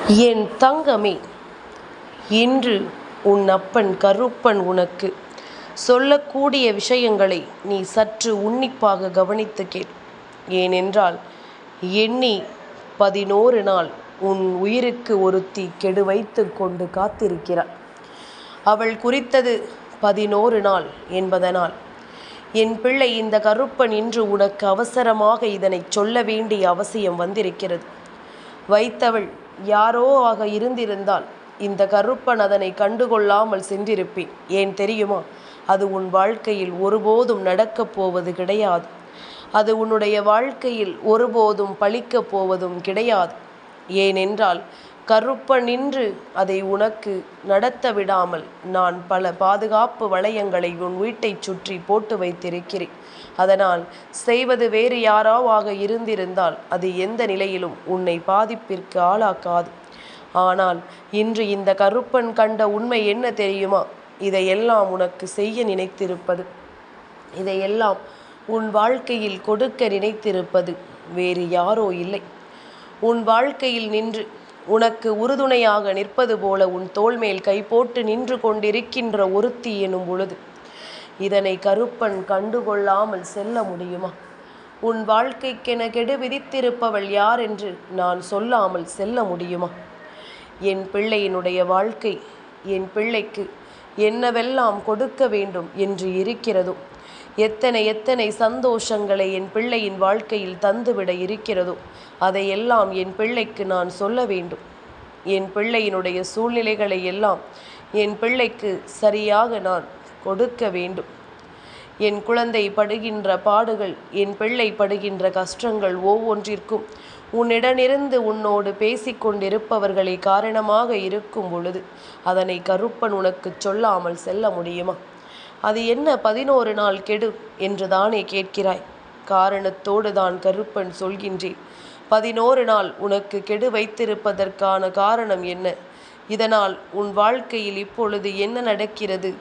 என் தங்கமே, இன்று உன் அப்பன் கருப்பன் உனக்கு சொல்லக்கூடிய விஷயங்களை நீ சற்று உன்னிப்பாக கவனித்து கேள். ஏனென்றால் எண்ணி 11 நாள் உன் உயிருக்கு ஒருத்தி கெடு வைத்து கொண்டு காத்திருக்கிறாள். அவள் குறித்தது 11 நாள் என்பதனால் என் பிள்ளை, இந்த கருப்பன் இன்று உனக்கு அவசரமாக இதனை சொல்ல வேண்டிய அவசியம் வந்திருக்கிறது. வைத்தவள் யாரோ ஆக இருந்திருந்தால் இந்த கருப்பன் அதனை கண்டுகொள்ளாமல் சென்றிருப்பேன். ஏன் தெரியுமா? அது உன் வாழ்க்கையில் ஒருபோதும் நடக்கப் போவது கிடையாது. அது உன்னுடைய வாழ்க்கையில் ஒருபோதும் பலிக்கப் போவதும் கிடையாது. ஏனென்றால் கருப்பன் நின்று அதை உனக்கு நடத்த விடாமல் நான் பல பாதுகாப்பு வளையங்களை உன் வீட்டை சுற்றி போட்டு வைத்திருக்கிறேன். அதனால் செய்வது வேறு யாராவாக இருந்திருந்தால் அது எந்த நிலையிலும் உன்னை பாதிப்பிற்கு ஆளாக்காது. ஆனால் இன்று இந்த கருப்பன் கண்ட உண்மை என்ன தெரியுமா? இதையெல்லாம் உனக்கு செய்ய நினைத்திருப்பது, இதையெல்லாம் உன் வாழ்க்கையில் கொடுக்க நினைத்திருப்பது வேறு யாரோ இல்லை, உன் வாழ்க்கையில் நின்று உனக்கு உறுதுணையாக நிற்பது போல உன் தோள் மேல் கை போட்டு நின்று கொண்டிருக்கின்ற ஒருத்தி எனும் பொழுது இதனை கருப்பன் கண்டுகொள்ளாமல் செல்ல முடியுமா? உன் வாழ்க்கைக்கென கெடு விதித்திருப்பவள் யார் என்று நான் சொல்லாமல் செல்ல முடியுமா? என் பிள்ளையினுடைய வாழ்க்கை என் பிள்ளைக்கு என்னவெல்லாம் கொடுக்க வேண்டும் என்று இருக்கிறதோ, எத்தனை எத்தனை சந்தோஷங்களை என் பிள்ளையின் வாழ்க்கையில் தந்துவிட இருக்கிறதோ அதையெல்லாம் என் பிள்ளைக்கு நான் சொல்ல வேண்டும். என் பிள்ளையினுடைய சூழ்நிலைகளை எல்லாம் என் பிள்ளைக்கு சரியாக நான் கொடுக்க வேண்டும். என் குழந்தை படுகின்ற பாடுகள், என் பிள்ளை படுகின்ற கஷ்டங்கள் ஒவ்வொன்றிற்கும் உன்னிடமிருந்து உன்னோடு பேசிக்கொண்டிருப்பவர்களே காரணமாக இருக்கும் பொழுது அதனை கருப்பன் உனக்கு சொல்லாமல் செல்ல முடியுமா? அது என்ன 11 நாள் கெடு என்று தானே கேட்கிறாய். காரணத்தோடு தான் கருப்பன் சொல்கின்றேன். 11 நாள் உனக்கு கெடு வைத்திருப்பதற்கான காரணம் என்ன? இதனால் உன் வாழ்க்கையில் இப்பொழுது என்ன நடக்கிறது?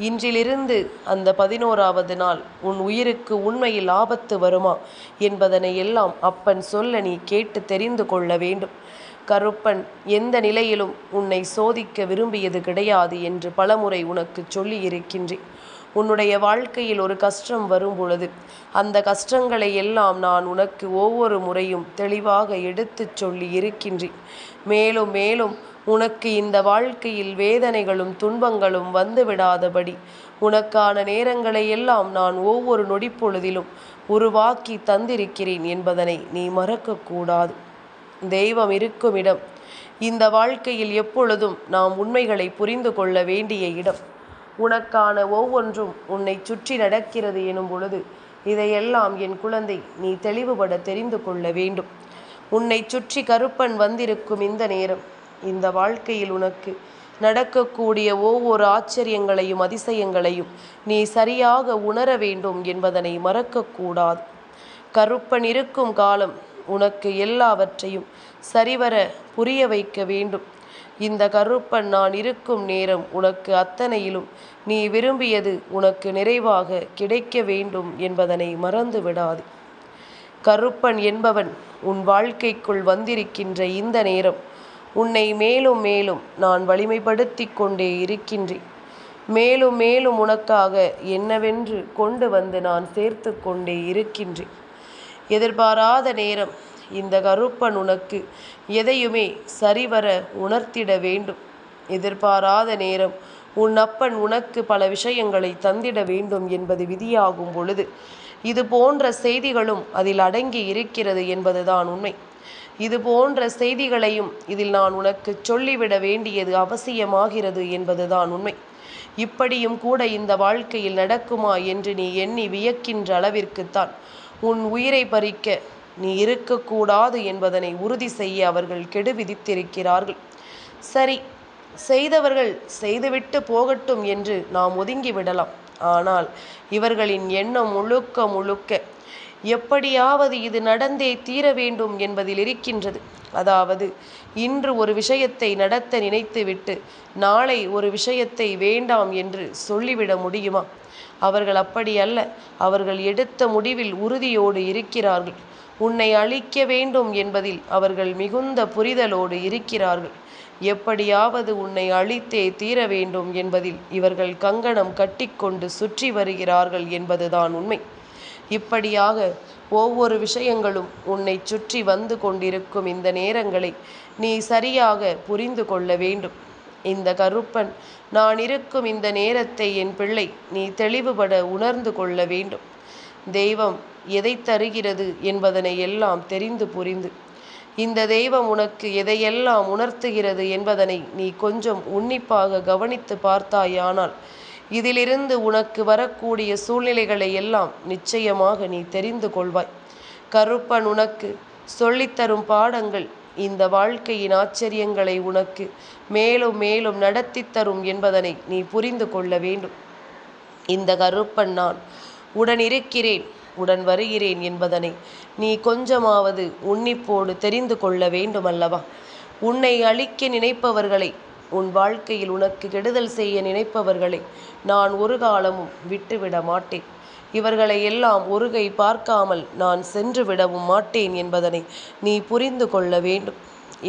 இன்றிலிருந்து அந்த 11வது நாள் உன் உயிருக்கு உண்மையில் ஆபத்து வருமா என்பதனை எல்லாம் அப்பன் சொல்ல நீ கேட்டு தெரிந்து கொள்ள வேண்டும். கருப்பன் எந்த நிலையிலும் உன்னை சோதிக்க விரும்பியது கிடையாது என்று பலமுறை உனக்கு சொல்லி இருக்கின்றேன். உன்னுடைய வாழ்க்கையில் ஒரு கஷ்டம் வரும் பொழுது அந்த கஷ்டங்களை எல்லாம் நான் உனக்கு ஒவ்வொரு முறையும் தெளிவாக எடுத்துச் சொல்லி இருக்கின்றேன். மேலும் மேலும் உனக்கு இந்த வாழ்க்கையில் வேதனைகளும் துன்பங்களும் வந்துவிடாதபடி உனக்கான நேரங்களை எல்லாம் நான் ஒவ்வொரு நொடிப்பொழுதிலும் உருவாக்கி தந்திருக்கிறேன் என்பதனை நீ மறக்கக்கூடாது. தெய்வம் இருக்கும் இடம் இந்த வாழ்க்கையில் எப்பொழுதும் நாம் உண்மைகளை புரிந்து கொள்ள வேண்டிய இடம். உனக்கான ஒவ்வொன்றும் உன்னை சுற்றி நடக்கிறது எனும் பொழுது இதையெல்லாம் என் குழந்தை நீ தெளிவுபட தெரிந்து கொள்ள வேண்டும். உன்னை சுற்றி கருப்பன் வந்திருக்கும் இந்த நேரம், இந்த வாழ்க்கையில் உனக்கு நடக்கக்கூடிய ஒவ்வொரு ஆச்சரியங்களையும் அதிசயங்களையும் நீ சரியாக உணர வேண்டும் என்பதனை மறக்கக்கூடாது. கருப்பன் இருக்கும் காலம் உனக்கு எல்லாவற்றையும் சரிவர புரிய வைக்க வேண்டும். இந்த கருப்பன் நான் இருக்கும் நேரம் உனக்கு அத்தனையிலும் நீ விரும்பியது உனக்கு நிறைவாக கிடைக்க வேண்டும் என்பதனை மறந்து விடாது. கருப்பன் என்பவன் உன் வாழ்க்கைக்குள் வந்திருக்கின்ற இந்த நேரம் உன்னை மேலும் மேலும் நான் வலிமைப்படுத்தி கொண்டே இருக்கின்றேன். மேலும் மேலும் உனக்காக என்னவென்று கொண்டு வந்து நான் சேர்த்து கொண்டே இருக்கின்றேன். எதிர்பாராத நேரம் இந்த கருப்பன் உனக்கு எதையுமே சரிவர உணர்த்திட வேண்டும். எதிர்பாராத நேரம் உன் அப்பன் உனக்கு பல விஷயங்களை தந்திட வேண்டும் என்பது விதியாகும் பொழுது இது போன்ற செய்திகளும் அதில் அடங்கி இருக்கிறது என்பதுதான் உண்மை. இது போன்ற செய்திகளையும் இதில் நான் உனக்கு சொல்லிவிட வேண்டியது அவசியமாகிறது என்பதுதான் உண்மை. இப்படியும் கூட இந்த வாழ்க்கையில் நடக்குமா என்று நீ எண்ணி வியக்கின்ற அளவிற்குத்தான் உன் உயிரை பறிக்க நீ இருக்கக்கூடாது என்பதனை உறுதி செய்ய அவர்கள் கெடு விதித்திருக்கிறார்கள். சரி, செய்தவர்கள் செய்துவிட்டு போகட்டும் என்று நாம் ஒதுங்கி விடலாம். ஆனால் இவர்களின் எண்ணம் முழுக்க முழுக்க எப்படியாவது இது நடந்தே தீர வேண்டும் என்பதில் இருக்கின்றது. அதாவது இன்று ஒரு விஷயத்தை நடத்த நினைத்துவிட்டு நாளை ஒரு விஷயத்தை வேண்டாம் என்று சொல்லிவிட முடியுமா? அவர்கள் அப்படி அல்ல. அவர்கள் எடுத்த முடிவில் உறுதியோடு இருக்கிறார்கள். உன்னை அழிக்க வேண்டும் என்பதில் அவர்கள் மிகுந்த புரிதலோடு இருக்கிறார்கள். எப்படியாவது உன்னை அழித்தே தீர வேண்டும் என்பதில் இவர்கள் கங்கணம் கட்டிக்கொண்டு சுற்றி வருகிறார்கள் என்பதுதான் உண்மை. இப்படியாக ஒவ்வொரு விஷயங்களும் உன்னை சுற்றி வந்து கொண்டிருக்கும் இந்த நேரங்களை நீ சரியாக புரிந்து கொள்ள வேண்டும். இந்த கருப்பன் நான் இருக்கும் இந்த நேரத்தை என் பிள்ளை நீ தெளிவுபட உணர்ந்து கொள்ள வேண்டும். தெய்வம் எதை தருகிறது என்பதனை எல்லாம் தெரிந்து புரிந்து இந்த தெய்வம் உனக்கு எதையெல்லாம் உணர்த்துகிறது என்பதனை நீ கொஞ்சம் உன்னிப்பாக கவனித்து பார்த்தாயானால் இதிலிருந்து உனக்கு வரக்கூடிய சூழ்நிலைகளை எல்லாம் நிச்சயமாக நீ தெரிந்து கொள்வாய். கருப்பன் உனக்கு சொல்லித்தரும் பாடங்கள் இந்த வாழ்க்கையின் ஆச்சரியங்களை உனக்கு மேலும் மேலும் நடத்தி தரும் என்பதனை நீ புரிந்து கொள்ள வேண்டும். இந்த கருப்பன் நான் உடன் இருக்கிறேன், உடன் வருகிறேன் என்பதனை நீ கொஞ்சமாவது உன்னிப்போடு தெரிந்து கொள்ள வேண்டுமல்லவா? உன்னை அழிக்க நினைப்பவர்களை, உன் வாழ்க்கையில் உனக்கு கெடுதல் செய்ய நினைப்பவர்களை நான் ஒரு காலமும் விட்டுவிட மாட்டேன். இவர்களை எல்லாம் ஒருகை பார்க்காமல் நான் சென்று விடவும் மாட்டேன் என்பதனை நீ புரிந்து கொள்ள வேண்டும்.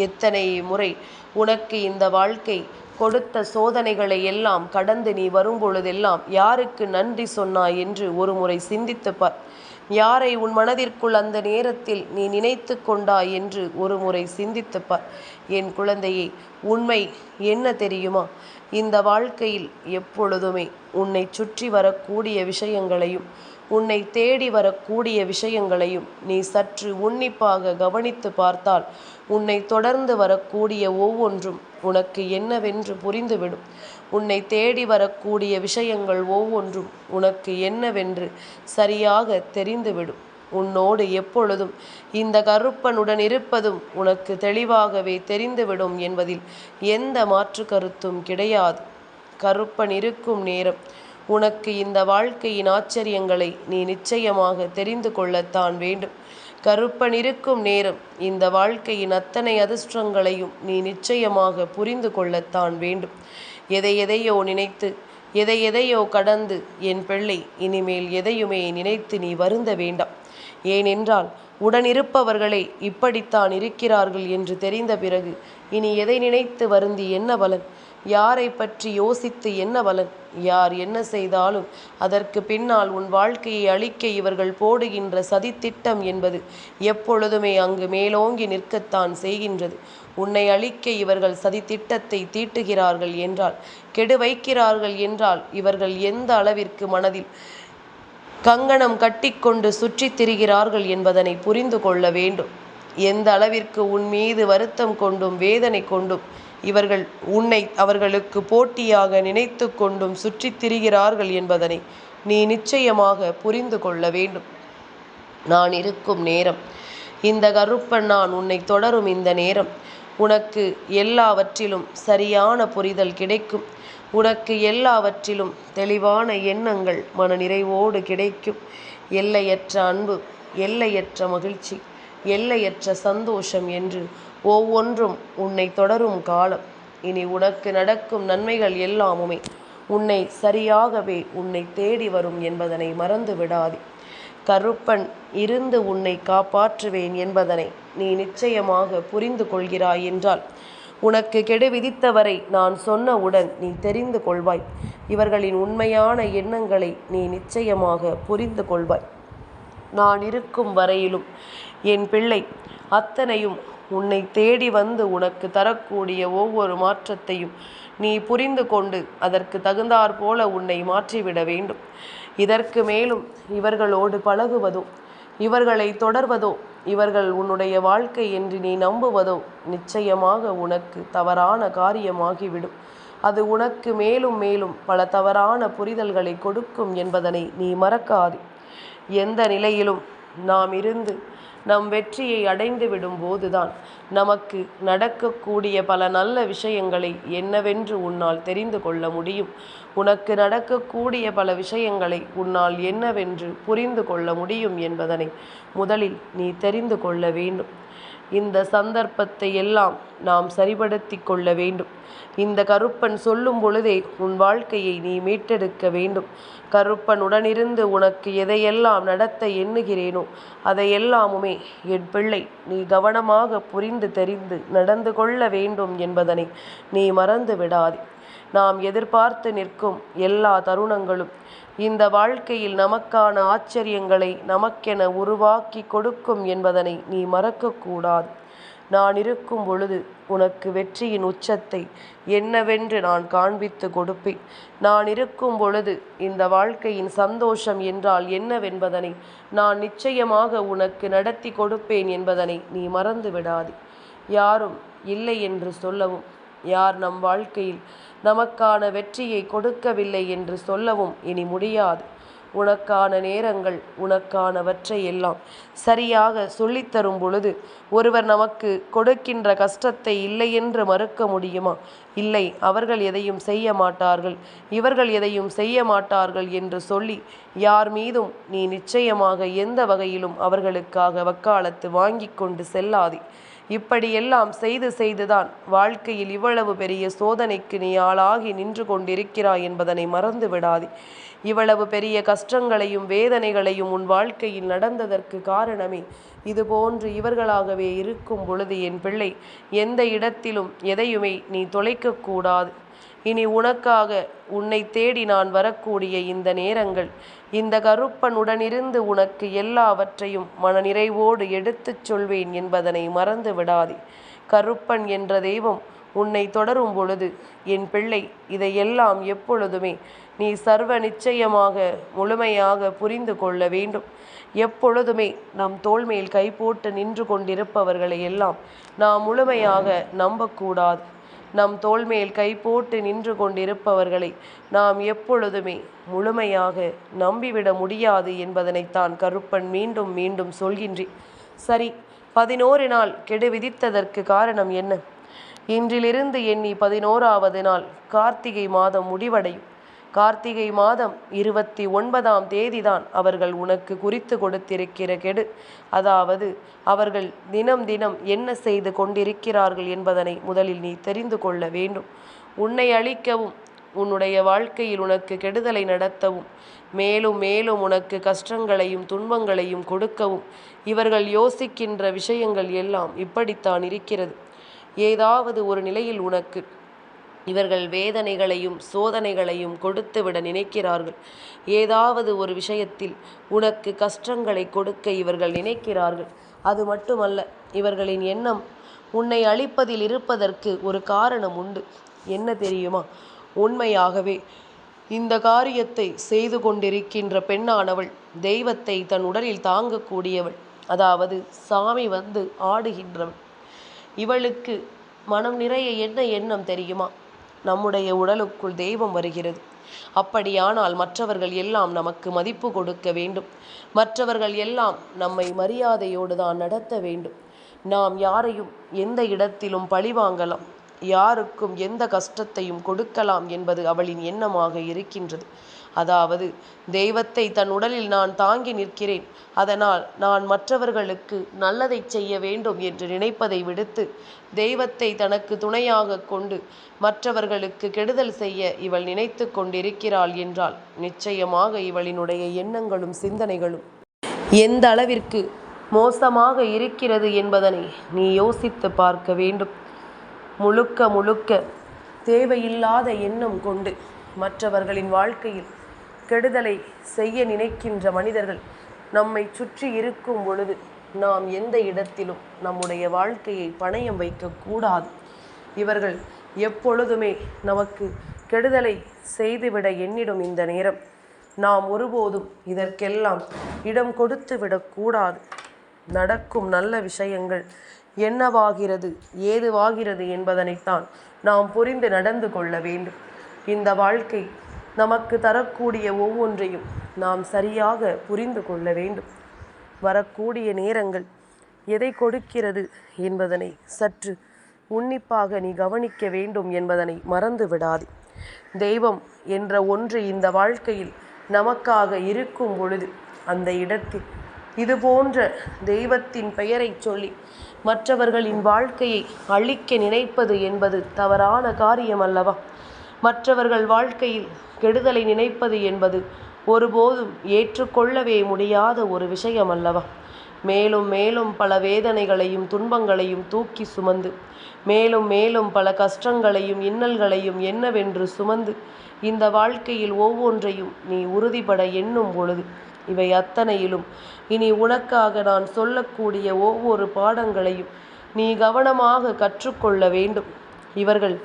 எத்தனை முறை உனக்கு இந்த வாழ்க்கை கொடுத்த சோதனைகளை எல்லாம் கடந்து நீ வரும்பொழுதெல்லாம் யாருக்கு நன்றி சொன்னாய் என்று ஒரு முறை சிந்தித்துப்பார். யாரை உன் மனதிற்குள் அந்த நேரத்தில் நீ நினைத்து கொண்டாய் என்று ஒரு முறை சிந்தித்துப்பார். என் குழந்தையே, உண்மை என்ன தெரியுமா? இந்த வாழ்க்கையில் எப்பொழுதுமே உன்னை சுற்றி வரக்கூடிய விஷயங்களையும் உன்னை தேடி வரக்கூடிய விஷயங்களையும் நீ சற்று உன்னிப்பாக கவனித்து பார்த்தால் உன்னை தொடர்ந்து வரக்கூடிய ஒவ்வொன்றும் உனக்கு என்னவென்று புரிந்துவிடும். உன்னை தேடி வரக்கூடிய விஷயங்கள் ஒவ்வொன்றும் உனக்கு என்னவென்று சரியாக தெரிந்துவிடும். உன்னோடு எப்பொழுதும் இந்த கருப்பனுடன் இருப்பதும் உனக்கு தெளிவாகவே தெரிந்துவிடும் என்பதில் எந்த மாற்று கருத்தும் கிடையாது. கருப்பன் இருக்கும் நேரம் உனக்கு இந்த வாழ்க்கையின் ஆச்சரியங்களை நீ நிச்சயமாக தெரிந்து கொள்ளத்தான் வேண்டும். கருப்பன் இருக்கும் நேரம் இந்த வாழ்க்கையின் அத்தனை அதிர்ஷ்டங்களையும் நீ நிச்சயமாக புரிந்து கொள்ளத்தான் வேண்டும். எதையோ நினைத்து எதையோ கடந்து என் பிள்ளை இனிமேல் எதையுமே நினைத்து நீ வருந்த வேண்டாம். ஏனென்றால் உடனிருப்பவர்களே இப்படித்தான் இருக்கிறார்கள் என்று தெரிந்த பிறகு இனி எதை நினைத்து வருந்தி என்ன பலன்? யாரை பற்றி யோசித்து என்ன பலன்? யார் என்ன செய்தாலும் அதற்கு பின்னால் உன் வாழ்க்கையை அழிக்க இவர்கள் போடுகின்ற சதித்திட்டம் என்பது எப்பொழுதுமே அங்கு மேலோங்கி நிற்கத்தான் செய்கின்றது. உன்னை அழிக்க இவர்கள் சதித்திட்டத்தை தீட்டுகிறார்கள் என்றால், கெடு வைக்கிறார்கள் என்றால், இவர்கள் எந்த அளவிற்கு மனதில் கங்கணம் கட்டிக்கொண்டு சுற்றித் திரிகிறார்கள் என்பதனை புரிந்து கொள்ள வேண்டும். எந்த அளவிற்கு உன் மீது வருத்தம் கொண்டும் வேதனை கொண்டும் இவர்கள் உன்னை அவர்களுக்கு போட்டியாக நினைத்து கொண்டும் சுற்றித் திரிகிறார்கள் என்பதனை நீ நிச்சயமாக புரிந்து கொள்ள வேண்டும். நான் இருக்கும் நேரம் இந்த கருப்பன் நான் உன்னை தொடரும் இந்த நேரம் உனக்கு எல்லாவற்றிலும் சரியான புரிதல் கிடைக்கும். உனக்கு எல்லாவற்றிலும் தெளிவான எண்ணங்கள் மன நிறைவோடு கிடைக்கும். எல்லையற்ற அன்பு, எல்லையற்ற மகிழ்ச்சி, எல்லையற்ற சந்தோஷம் என்று ஒவ்வொன்றும் உன்னை தொடரும் காலம். இனி உனக்கு நடக்கும் நன்மைகள் எல்லாமுமே உன்னை சரியாகவே உன்னை தேடி வரும் என்பதனை மறந்து விடாதே. கருப்பன் இருந்து உன்னை காப்பாற்றுவேன் என்பதனை நீ நிச்சயமாக புரிந்து கொள்கிறாய் என்றால் உனக்கு கெடு விதித்தவரை நான் சொன்னவுடன் நீ தெரிந்து கொள்வாய். இவர்களின் உண்மையான எண்ணங்களை நீ நிச்சயமாக புரிந்து கொள்வாய். நான் இருக்கும் வரையிலும் என் பிள்ளை அத்தனையும் உன்னை தேடி வந்து உனக்கு தரக்கூடிய ஒவ்வொரு மாற்றத்தையும் நீ புரிந்து கொண்டு அதற்கு தகுந்தாற் போல உன்னை மாற்றிவிட வேண்டும். இதற்கு மேலும் இவர்களோடு பழகுவதோ, இவர்களை தொடர்வதோ, இவர்கள் உன்னுடைய வாழ்க்கை என்று நீ நம்புவதோ நிச்சயமாக உனக்கு தவறான காரியமாகிவிடும். அது உனக்கு மேலும் மேலும் பல தவறான புரிதல்களை கொடுக்கும் என்பதனை நீ மறக்காதே. எந்த நிலையிலும் நாம் இருந்து நம் வெற்றியை அடைந்து விடும்போதுதான் நமக்கு நடக்கக்கூடிய பல நல்ல விஷயங்களை என்னவென்று உன்னால் தெரிந்து கொள்ள முடியும். உனக்கு நடக்கக்கூடிய பல விஷயங்களை உன்னால் என்னவென்று புரிந்து கொள்ள முடியும் என்பதனை முதலில் நீ தெரிந்து கொள்ள வேண்டும். இந்த சந்தர்ப்பத்தை எல்லாம் நாம் சரிபடுத்தி கொள்ள வேண்டும். இந்த கருப்பன் சொல்லும் பொழுதே உன் வாழ்க்கையை நீ மீட்டெடுக்க வேண்டும். கருப்பன் உடனிருந்து உனக்கு எதையெல்லாம் நடத்த எண்ணுகிறேனோ அதையெல்லாமுமே என் பிள்ளை நீ கவனமாக புரிந்து தெரிந்து நடந்து கொள்ள வேண்டும் என்பதனை நீ மறந்து விடாதே. நாம் எதிர்பார்த்து நிற்கும் எல்லா தருணங்களும் இந்த வாழ்க்கையில் நமக்கான ஆச்சரியங்களை நமக்கென உருவாக்கி கொடுக்கும் என்பதனை நீ மறக்கக்கூடாது. நான் இருக்கும் பொழுது உனக்கு வெற்றியின் உச்சத்தை என்னவென்று நான் காண்பித்து கொடுப்பேன். நான் இருக்கும் பொழுது இந்த வாழ்க்கையின் சந்தோஷம் என்றால் என்னவென்பதனை நான் நிச்சயமாக உனக்கு நடத்தி கொடுப்பேன் என்பதனை நீ மறந்து விடாதே. யாரும் இல்லை என்று சொல்லவும், யார் நம் வாழ்க்கையில் நமக்கான வெற்றியை கொடுக்கவில்லை என்று சொல்லவும் இனி முடியாது. உனக்கான நேரங்கள் உனக்கானவற்றை எல்லாம் சரியாக சொல்லித்தரும் பொழுது ஒருவர் நமக்கு கொடுக்கின்ற கஷ்டத்தை இல்லை என்று மறுக்க முடியுமா? இல்லை, அவர்கள் எதையும் செய்ய மாட்டார்கள், இவர்கள் எதையும் செய்ய மாட்டார்கள் என்று சொல்லி யார் மீதும் நீ நிச்சயமாக எந்த வகையிலும் அவர்களுக்காக வக்காலத்து வாங்கி கொண்டு செல்லாதே. இப்படியெல்லாம் செய்துதான் வாழ்க்கையில் இவ்வளவு பெரிய சோதனைக்கு நீ ஆளாகி நின்று கொண்டிருக்கிறாய் என்பதனை மறந்து விடாதே. இவ்வளவு பெரிய கஷ்டங்களையும் வேதனைகளையும் உன் வாழ்க்கையில் நடந்ததற்கு காரணமே இதுபோன்று இவர்களாகவே இருக்கும் பொழுது என் பிள்ளை எந்த இடத்திலும் எதையுமே நீ தொலைக்கக்கூடாது. இனி உனக்காக உன்னை தேடி நான் வரக்கூடிய இந்த நேரங்கள் இந்த கருப்பனுடனிருந்து உனக்கு எல்லாவற்றையும் மனநிறைவோடு எடுத்துச் சொல்வேன் என்பதனை மறந்து விடாதே. கருப்பன் என்ற தெய்வம் உன்னை தொடரும் பொழுது என் பிள்ளை இதையெல்லாம் எப்பொழுதுமே நீ சர்வ நிச்சயமாக முழுமையாக புரிந்து கொள்ள வேண்டும். எப்பொழுதுமே நம் தோள் மேல் கை போட்டு நின்று கொண்டிருப்பவர்களை எல்லாம் நாம் முழுமையாக நம்பக்கூடாது. நம் தோள் மேல் கை போட்டு நின்று கொண்டிருப்பவர்களை நாம் எப்பொழுதுமே முழுமையாக நம்பிவிட முடியாது என்பதனைத்தான் கருப்பன் மீண்டும் மீண்டும் சொல்கின்றேன். சரி, 11 நாள் கெடு விதித்ததற்கு காரணம் என்ன? இன்றிலிருந்து எண்ணி 11வது நாள் கார்த்திகை மாதம் முடிவடையும். கார்த்திகை மாதம் 29ஆம் தேதிதான் அவர்கள் உனக்கு குறித்து கொடுத்திருக்கிற கெடு. அதாவது அவர்கள் தினம் தினம் என்ன செய்து கொண்டிருக்கிறார்கள் என்பதனை முதலில் நீ தெரிந்து கொள்ள வேண்டும். உன்னை அழிக்கவும் உன்னுடைய வாழ்க்கையில் உனக்கு கெடுதலை நடத்தவும் மேலும் மேலும் உனக்கு கஷ்டங்களையும் துன்பங்களையும் கொடுக்கவும் இவர்கள் யோசிக்கின்ற விஷயங்கள் எல்லாம் இப்படித்தான் இருக்கிறது. ஏதாவது ஒரு நிலையில் உனக்கு இவர்கள் வேதனைகளையும் சோதனைகளையும் கொடுத்துவிட நினைக்கிறார்கள். ஏதாவது ஒரு விஷயத்தில் உனக்கு கஷ்டங்களை கொடுக்க இவர்கள் நினைக்கிறார்கள். அது மட்டுமல்ல, இவர்களின் எண்ணம் உன்னை அழிப்பதில் இருப்பதற்கு ஒரு காரணம் உண்டு. என்ன தெரியுமா? உண்மையாகவே இந்த காரியத்தை செய்து கொண்டிருக்கின்ற பெண்ணானவள் தெய்வத்தை தன் உடலில் தாங்கக்கூடியவள். அதாவது சாமி வந்து ஆடுகின்றவள். இவளுக்கு மனம் நிறைய என்ன எண்ணம் தெரியுமா? நம்முடைய உடலுக்குள் தெய்வம் வருகிறது. அப்படியானால் மற்றவர்கள் எல்லாம் நமக்கு மதிப்பு கொடுக்க வேண்டும். மற்றவர்கள் எல்லாம் நம்மை மரியாதையோடு தான் நடத்த வேண்டும். நாம் யாரையும் எந்த இடத்திலும் பழிவாங்கலாம், யாருக்கும் எந்த கஷ்டத்தையும் கொடுக்கலாம் என்பது அவளின் எண்ணமாக இருக்கின்றது. அதாவது தெய்வத்தை தன் உடலில் நான் தாங்கி நிற்கிறேன், அதனால் நான் மற்றவர்களுக்கு நல்லதை செய்ய வேண்டும் என்று நினைப்பதை விடுத்து தெய்வத்தை தனக்கு துணையாக கொண்டு மற்றவர்களுக்கு கெடுதல் செய்ய இவள் நினைத்து கொண்டிருக்கிறாள் என்றால் நிச்சயமாக இவளினுடைய எண்ணங்களும் சிந்தனைகளும் எந்த அளவிற்கு மோசமாக இருக்கிறது என்பதனை நீ யோசித்து பார்க்க வேண்டும். முழுக்க முழுக்க தேவையில்லாத எண்ணம் கொண்டு மற்றவர்களின் வாழ்க்கையில் கெடுதலை செய்ய நினைக்கின்ற மனிதர்கள் நம்மை சுற்றி இருக்கும் பொழுது நாம் எந்த இடத்திலும் நம்முடைய வாழ்க்கையை பணயம் வைக்கக்கூடாது. இவர்கள் எப்பொழுதுமே நமக்கு கெடுதலை செய்துவிட எண்ணிடும் இந்த நேரம் நாம் ஒருபோதும் இதற்கெல்லாம் இடம் கொடுத்து விடக்கூடாது. நடக்கும் நல்ல விஷயங்கள் என்னவாகிறது ஏதுவாகிறது என்பதனைத்தான் நாம் புரிந்து நடந்து கொள்ள வேண்டும். இந்த வாழ்க்கை நமக்கு தரக்கூடிய ஒவ்வொன்றையும் நாம் சரியாக புரிந்து கொள்ள வேண்டும். வரக்கூடிய நேரங்கள் எதை கொடுக்கிறது என்பதனை சற்று உன்னிப்பாக நீ கவனிக்க வேண்டும் என்பதனை மறந்து விடாதே. தெய்வம் என்ற ஒன்று இந்த வாழ்க்கையில் நமக்காக இருக்கும் பொழுது அந்த இடத்தில் இது போன்ற தெய்வத்தின் பெயரை சொல்லி மற்றவர்களின் வாழ்க்கையை அழிக்க நினைப்பது என்பது தவறான காரியம் அல்லவா? மற்றவர்கள் வாழ்க்கையில் கெடுதலை நினைப்பது என்பது ஒருபோதும் ஏற்றுக்கொள்ளவே முடியாத ஒரு விஷயம் அல்லவா? மேலும் மேலும் பல வேதனைகளையும் துன்பங்களையும் தூக்கி சுமந்து, மேலும் மேலும் பல கஷ்டங்களையும் இன்னல்களையும் என்னவென்று சுமந்து இந்த வாழ்க்கையில் ஒவ்வொன்றையும் நீ உறுதிபட எண்ணும் பொழுது இவை அத்தனையிலும் இனி உனக்காக நான் சொல்லக்கூடிய ஒவ்வொரு பாடங்களையும் நீ கவனமாக கற்றுக்கொள்ள வேண்டும். இவர்கள்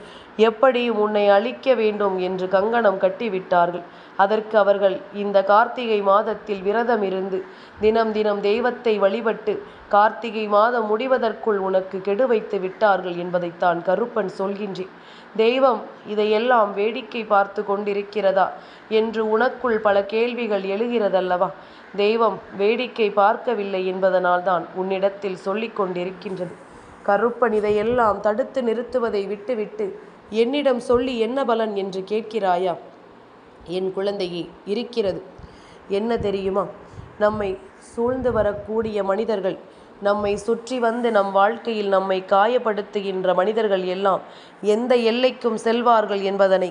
எப்படியும் உன்னை அழிக்க வேண்டும் என்று கங்கணம் கட்டிவிட்டார்கள். அதற்கு அவர்கள் இந்த கார்த்திகை மாதத்தில் விரதம் இருந்து தினம் தினம் தெய்வத்தை வழிபட்டு கார்த்திகை மாதம் முடிவதற்குள் உனக்கு கெடு வைத்து விட்டார்கள் என்பதைத்தான் கருப்பன் சொல்கின்றேன். தெய்வம் இதையெல்லாம் வேடிக்கை பார்த்து கொண்டிருக்கிறதா என்று உனக்குள் பல கேள்விகள் எழுகிறதல்லவா? தெய்வம் வேடிக்கை பார்க்கவில்லை என்பதனால்தான் உன்னிடத்தில் சொல்லிக் கொண்டிருக்கின்றது. கருப்பன் இதையெல்லாம் தடுத்து நிறுத்துவதை விட்டுவிட்டு என்னிடம் சொல்லி என்ன பலன் என்று கேட்கிறாயா? என் குழந்தையே, இருக்கிறது. என்ன தெரியுமா? நம்மை சூழ்ந்து வரக்கூடிய மனிதர்கள், நம்மை சுற்றி வந்து நம் வாழ்க்கையில் நம்மை காயப்படுத்துகின்ற மனிதர்கள் எல்லாம் எந்த எல்லைக்கும் செல்வார்கள் என்பதனை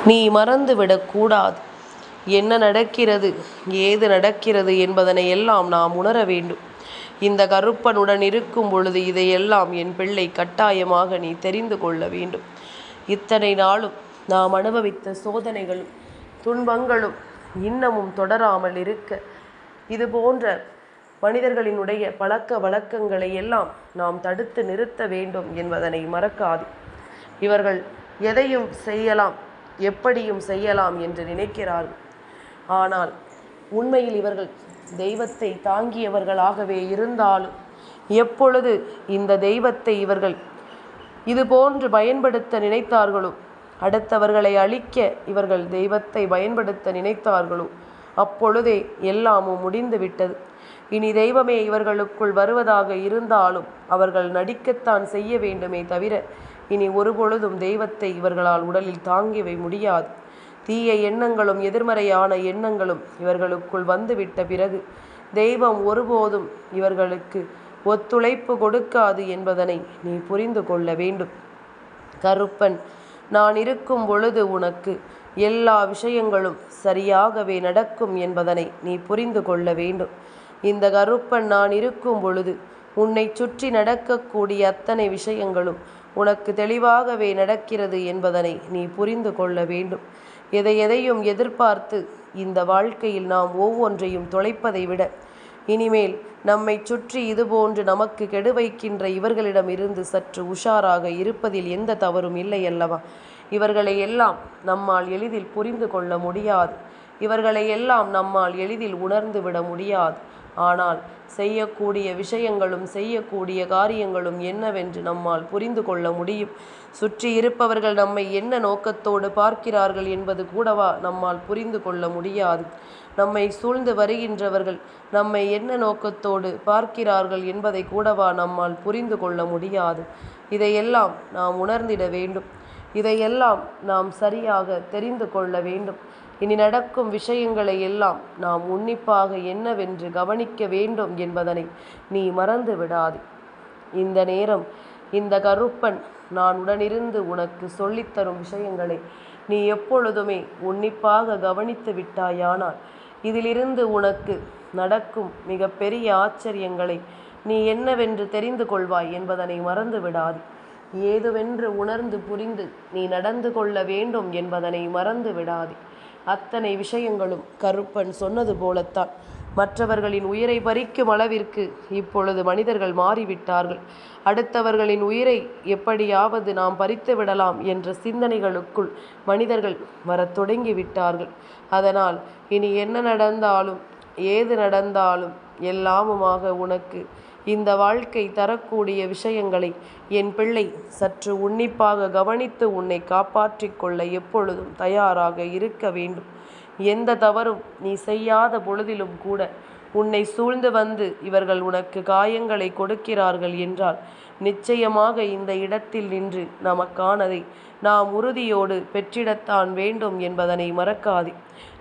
நீ மறந்துவிடக்கூடாது. என்ன நடக்கிறது, ஏது நடக்கிறது என்பதனை எல்லாம் நாம் உணர வேண்டும். இந்த கருப்பனுடன் இருக்கும் பொழுது இதையெல்லாம் என் பிள்ளை கட்டாயமாக நீ தெரிந்து கொள்ள வேண்டும். இத்தனை நாளும் நாம் அனுபவித்த சோதனைகளும் துன்பங்களும் இன்னமும் தொடராமல் இருக்க இது போன்ற மனிதர்களினுடைய பழக்க வழக்கங்களை எல்லாம் நாம் தடுத்து நிறுத்த வேண்டும் என்பதனை மறக்காது. இவர்கள் எதையும் செய்யலாம், எப்படியும் செய்யலாம் என்று நினைக்கிறார்கள். ஆனால் உண்மையில் இவர்கள் தெய்வத்தை தாங்கியவர்களாகவே இருந்தாலும் எப்பொழுது இந்த தெய்வத்தை இவர்கள் இதுபோன்று பயன்படுத்த நினைத்தார்களோ, அடுத்தவர்களை அழிக்க இவர்கள் தெய்வத்தை பயன்படுத்த நினைத்தார்களோ, அப்பொழுதே எல்லாமும் முடிந்து விட்டது. இனி தெய்வமே இவர்களுக்குள் வருவதாக இருந்தாலும் அவர்கள் நடிக்கத்தான் செய்ய வேண்டுமே தவிர இனி ஒருபொழுதும் தெய்வத்தை இவர்களால் உடலில் தாங்கிவை முடியாது. தீய எண்ணங்களும் எதிர்மறையான எண்ணங்களும் இவர்களுக்குள் வந்துவிட்ட பிறகு தெய்வம் ஒருபோதும் இவர்களுக்கு ஒத்துழைப்பு கொடுக்காது என்பதனை நீ புரிந்து கொள்ள வேண்டும். கருப்பன் நான் இருக்கும் பொழுது உனக்கு எல்லா விஷயங்களும் சரியாகவே நடக்கும் என்பதனை நீ புரிந்து கொள்ள வேண்டும். இந்த கருப்பன் நான் இருக்கும் பொழுது உன்னை சுற்றி நடக்கக்கூடிய அத்தனை விஷயங்களும் உனக்கு தெளிவாகவே நடக்கிறது என்பதனை நீ புரிந்து கொள்ள வேண்டும். எதையும் எதிர்பார்த்து இந்த வாழ்க்கையில் நாம் ஒவ்வொன்றையும் தொலைப்பதை விட இனிமேல் நம்மை சுற்றி இதுபோன்று நமக்கு கெடு வைக்கின்ற இவர்களிடம் இருந்து சற்று உஷாராக இருப்பதில் எந்த தவறும் இல்லை அல்லவா? இவர்களை எல்லாம் நம்மால் எளிதில் புரிந்து கொள்ள முடியாது. இவர்களை எல்லாம் நம்மால் எளிதில் உணர்ந்து விட முடியாது. ஆனால் செய்யக்கூடிய விஷயங்களும் செய்யக்கூடிய காரியங்களும் என்னவென்று நம்மால் புரிந்து கொள்ள முடியும். சுற்றி இருப்பவர்கள் நம்மை என்ன நோக்கத்தோடு பார்க்கிறார்கள் என்பது கூடவா நம்மால் புரிந்து கொள்ள முடியாது. நம்மை சூழ்ந்து வருகின்றவர்கள் நம்மை என்ன நோக்கத்தோடு பார்க்கிறார்கள் என்பதை கூடவா நம்மால் புரிந்து கொள்ள முடியாது. இதையெல்லாம் நாம் உணர்ந்திட வேண்டும். இதையெல்லாம் நாம் சரியாக தெரிந்து கொள்ள வேண்டும். இனி நடக்கும் விஷயங்களை எல்லாம் நாம் உன்னிப்பாக என்னவென்று கவனிக்க வேண்டும் என்பதனை நீ மறந்து விடாதே. இந்த நேரம் இந்த கருப்பன் நான் உடனிருந்து உனக்கு சொல்லித்தரும் விஷயங்களை நீ எப்பொழுதுமே உன்னிப்பாக கவனித்து விட்டாயானால் இதிலிருந்து உனக்கு நடக்கும் மிக பெரிய ஆச்சரியங்களை நீ என்னவென்று தெரிந்து கொள்வாய் என்பதனை மறந்து விடாதே. ஏதுவென்று உணர்ந்து புரிந்து நீ நடந்து கொள்ள வேண்டும் என்பதனை மறந்து விடாதே. அத்தனை விஷயங்களும் கருப்பன் சொன்னது போலத்தான். மற்றவர்களின் உயிரை பறிக்கும் அளவிற்கு இப்பொழுது மனிதர்கள் மாறிவிட்டார்கள். அடுத்தவர்களின் உயிரை எப்படியாவது நாம் பறித்து விடலாம் என்ற சிந்தனைகளுக்குள் மனிதர்கள் வரத் தொடங்கிவிட்டார்கள். அதனால் இனி என்ன நடந்தாலும் ஏது நடந்தாலும் எல்லாமுமாக உனக்கு இந்த வாழ்க்கை தரக்கூடிய விஷயங்களை என் பிள்ளை சற்று உன்னிப்பாக கவனித்து உன்னை காப்பாற்றிக் கொள்ள எப்பொழுதும் தயாராக இருக்க வேண்டும். எந்த தவறும் நீ செய்யாத பொழுதிலும் கூட உன்னை சூழ்ந்து வந்து இவர்கள் உனக்கு காயங்களை கொடுக்கிறார்கள் என்றால் நிச்சயமாக இந்த இடத்தில் நின்று நமக்கானதை நாம் உறுதியோடு பெற்றிடத்தான் வேண்டும் என்பதனை மறக்காதே.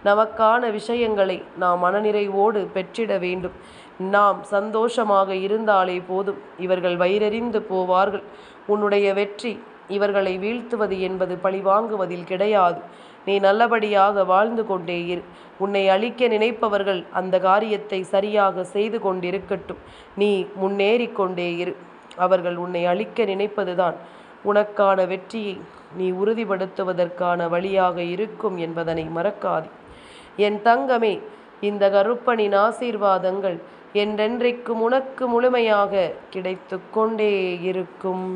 நமக்கான விஷயங்களை நாம் மனநிறைவோடு பெற்றிட வேண்டும். நாம் சந்தோஷமாக இருந்தாலே போதும். இவர்கள் வயிறெறிந்து போவார்கள். உன்னுடைய வெற்றி இவர்களை வீழ்த்துவது என்பது பழிவாங்குவதில் கிடையாது. நீ நல்லபடியாக வாழ்ந்து கொண்டே இரு. உன்னை அழிக்க நினைப்பவர்கள் அந்த காரியத்தை சரியாக செய்து கொண்டிருக்கட்டும். நீ முன்னேறிக் கொண்டே இரு. அவர்கள் உன்னை அழிக்க நினைப்பதுதான் உனக்கான வெற்றியை நீ உறுதிப்படுத்துவதற்கான வழியாக இருக்கும் என்பதனை மறக்காதே. என் தங்கமே, இந்த கருப்பனின் ஆசீர்வாதங்கள் என்றென்றைக்கும் உனக்கு முழுமையாக கிடைத்து கொண்டே இருக்கும்.